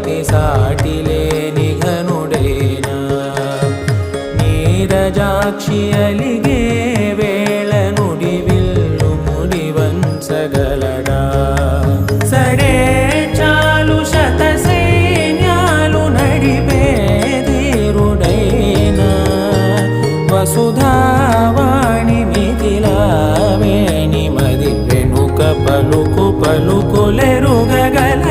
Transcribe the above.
పతి సాటి లేని ఘనుడైనా నీరజాక్షి అలిగే వేళ నుడి విల్లు ముడి వంచగలడా సడే చాలు శత సైన్యాలు నడిపే ధీరుడైనా వసుధావాణి మిథిలావేణి మది వెనుక పలుకు పలుకులెరుగగల